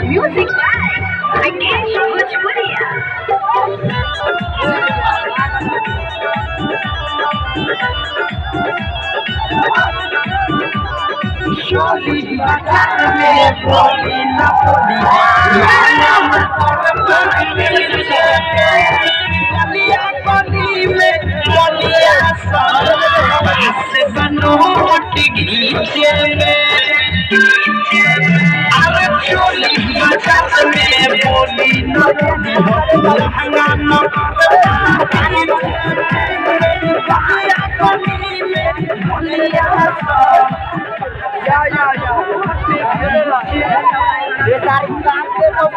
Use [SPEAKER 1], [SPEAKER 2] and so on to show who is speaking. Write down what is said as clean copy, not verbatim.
[SPEAKER 1] Music by Rakesh Bhojpuria. Surely bazaar में बोली न बोली गलिया गली में गलिया से बनोट गीचे में अरे चोली बाजार में बोली न बोली लहंगा न गलिया गली में गलिया ये सारी काम के तो